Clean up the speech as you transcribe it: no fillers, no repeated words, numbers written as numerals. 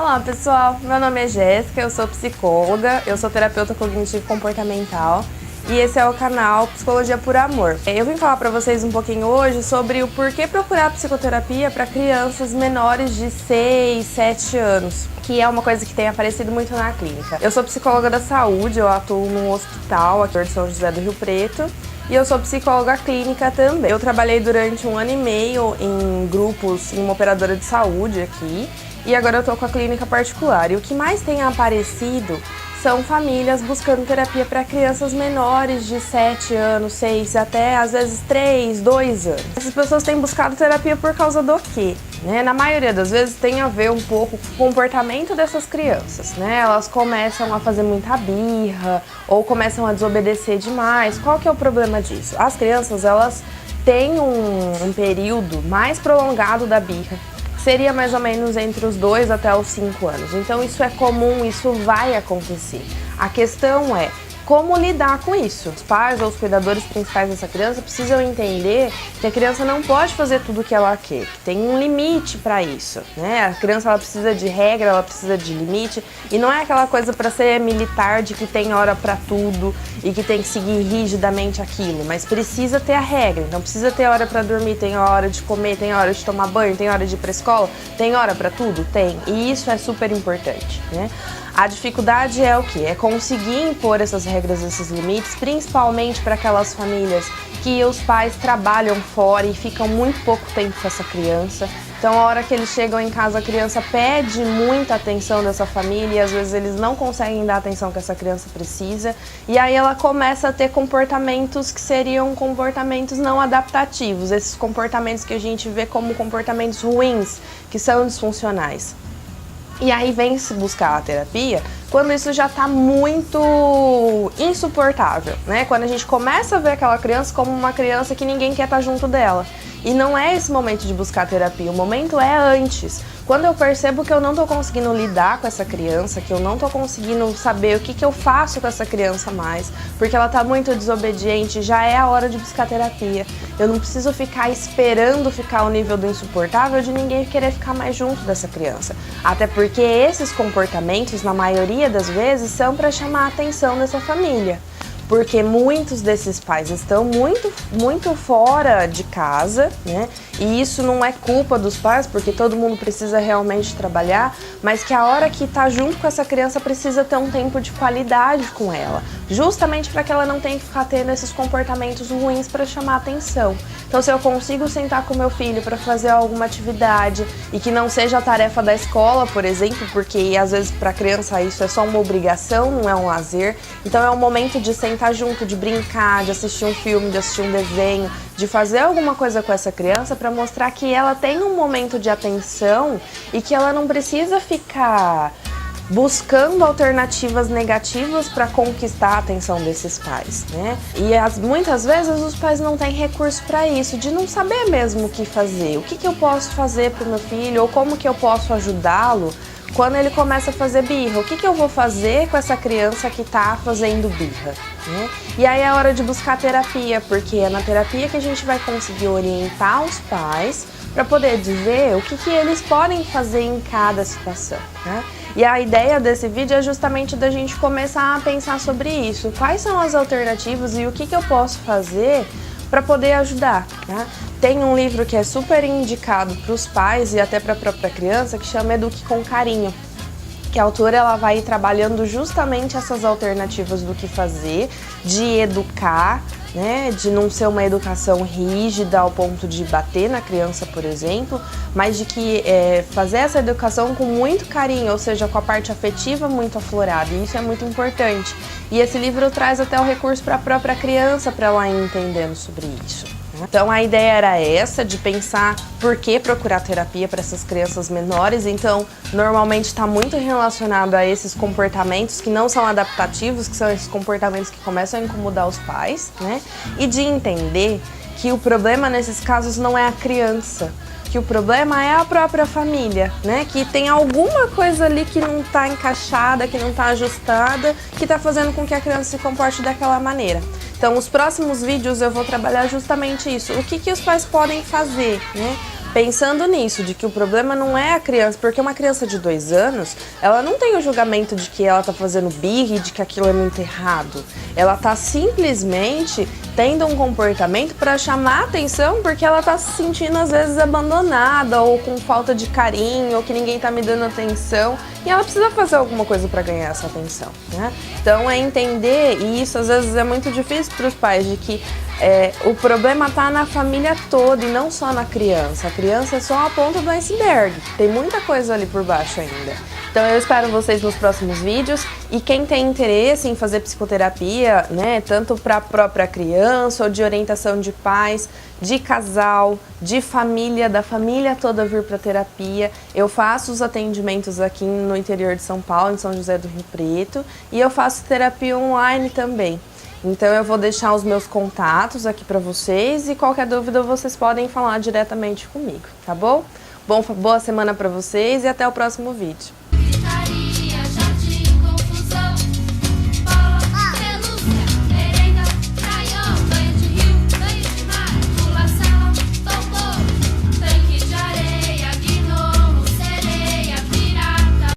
Olá pessoal, meu nome é Jéssica, eu sou psicóloga, eu sou terapeuta cognitivo-comportamental e esse é o canal Psicologia por Amor. Eu vim falar pra vocês um pouquinho hoje sobre o porquê procurar psicoterapia para crianças menores de 6, 7 anos, que é uma coisa que tem aparecido muito na clínica. Eu sou psicóloga da saúde, eu atuo num hospital aqui de São José do Rio Preto. E eu sou psicóloga clínica também. Eu trabalhei durante 1 ano e meio em grupos, em uma operadora de saúde aqui. E agora eu tô com a clínica particular. E o que mais tem aparecido são famílias buscando terapia para crianças menores de 7 anos, 6, até às vezes 3, 2 anos. Essas pessoas têm buscado terapia por causa do quê? Na maioria das vezes tem a ver um pouco com o comportamento dessas crianças, Elas começam a fazer muita birra ou começam a desobedecer demais. Qual que é o problema disso? As crianças, elas têm um período mais prolongado da birra. Seria mais ou menos entre os 2 até os 5 anos. Então isso é comum, isso vai acontecer. A questão é como lidar com isso. Os pais ou os cuidadores principais dessa criança precisam entender que a criança não pode fazer tudo o que ela quer, que tem um limite para isso, A criança, ela precisa de regra, ela precisa de limite, e não é aquela coisa para ser militar de que tem hora para tudo e que tem que seguir rigidamente aquilo, mas precisa ter a regra. Então precisa ter hora para dormir, tem hora de comer, tem hora de tomar banho, tem hora de ir para escola, tem hora para tudo? Tem. E isso é super importante, A dificuldade é o quê? É conseguir impor essas regras, esses limites, principalmente para aquelas famílias que os pais trabalham fora e ficam muito pouco tempo com essa criança. Então, a hora que eles chegam em casa, a criança pede muita atenção dessa família e às vezes eles não conseguem dar a atenção que essa criança precisa. E aí ela começa a ter comportamentos que seriam comportamentos não adaptativos, esses comportamentos que a gente vê como comportamentos ruins, que são disfuncionais. E aí vem se buscar a terapia quando isso já está muito insuportável, Quando a gente começa a ver aquela criança como uma criança que ninguém quer estar junto dela. E não é esse momento de buscar terapia, o momento é antes. Quando eu percebo que eu não tô conseguindo lidar com essa criança, que eu não tô conseguindo saber o que eu faço com essa criança mais, porque ela tá muito desobediente, já é a hora de buscar terapia. Eu não preciso ficar esperando ficar ao nível do insuportável de ninguém querer ficar mais junto dessa criança. Até porque esses comportamentos, na maioria das vezes, são para chamar a atenção dessa família. Porque muitos desses pais estão muito fora de casa, E isso não é culpa dos pais, porque todo mundo precisa realmente trabalhar, mas que a hora que tá junto com essa criança precisa ter um tempo de qualidade com ela, justamente para que ela não tenha que ficar tendo esses comportamentos ruins para chamar atenção. Então, se eu consigo sentar com meu filho para fazer alguma atividade e que não seja a tarefa da escola, por exemplo, porque às vezes para a criança isso é só uma obrigação, não é um lazer. Então é um momento de sentar junto, de brincar, de assistir um filme, de assistir um desenho, de fazer alguma coisa com essa criança para mostrar que ela tem um momento de atenção e que ela não precisa ficar buscando alternativas negativas para conquistar a atenção desses pais, E muitas vezes os pais não têm recurso para isso, de não saber mesmo o que fazer, o que eu posso fazer para o meu filho ou como que eu posso ajudá-lo quando ele começa a fazer birra. O que eu vou fazer com essa criança que está fazendo birra, E aí é hora de buscar terapia, porque é na terapia que a gente vai conseguir orientar os pais para poder dizer o que eles podem fazer em cada situação, E a ideia desse vídeo é justamente da gente começar a pensar sobre isso. Quais são as alternativas e o que eu posso fazer para poder ajudar, Tem um livro que é super indicado para os pais e até para a própria criança, que chama Eduque com Carinho, que a autora ela vai trabalhando justamente essas alternativas do que fazer, de educar, de não ser uma educação rígida ao ponto de bater na criança, por exemplo, mas de que fazer essa educação com muito carinho, ou seja, com a parte afetiva muito aflorada, e isso é muito importante. E esse livro traz até o recurso para a própria criança, para ela ir entendendo sobre isso. Então a ideia era essa, de pensar por que procurar terapia para essas crianças menores. Então normalmente está muito relacionado a esses comportamentos que não são adaptativos, que são esses comportamentos que começam a incomodar os pais, E de entender que o problema nesses casos não é a criança, que o problema é a própria família, Que tem alguma coisa ali que não está encaixada, que não está ajustada, que está fazendo com que a criança se comporte daquela maneira. Então, os próximos vídeos eu vou trabalhar justamente isso. O que os pais podem fazer, pensando nisso, de que o problema não é a criança, porque uma criança de 2 anos, ela não tem o julgamento de que ela tá fazendo birra e de que aquilo é muito errado. Ela tá simplesmente tendo um comportamento para chamar atenção porque ela tá se sentindo às vezes abandonada ou com falta de carinho ou que ninguém tá me dando atenção e ela precisa fazer alguma coisa para ganhar essa atenção, né? Então é entender, e isso às vezes é muito difícil para os pais, de que o problema tá na família toda e não só na criança. A criança é só a ponta do iceberg, tem muita coisa ali por baixo ainda. Então eu espero vocês nos próximos vídeos, e quem tem interesse em fazer psicoterapia, né, tanto para a própria criança ou de orientação de pais, de casal, de família, da família toda vir para terapia, eu faço os atendimentos aqui no interior de São Paulo, em São José do Rio Preto, e eu faço terapia online também. Então eu vou deixar os meus contatos aqui para vocês e qualquer dúvida vocês podem falar diretamente comigo, tá bom? Boa semana para vocês e até o próximo vídeo.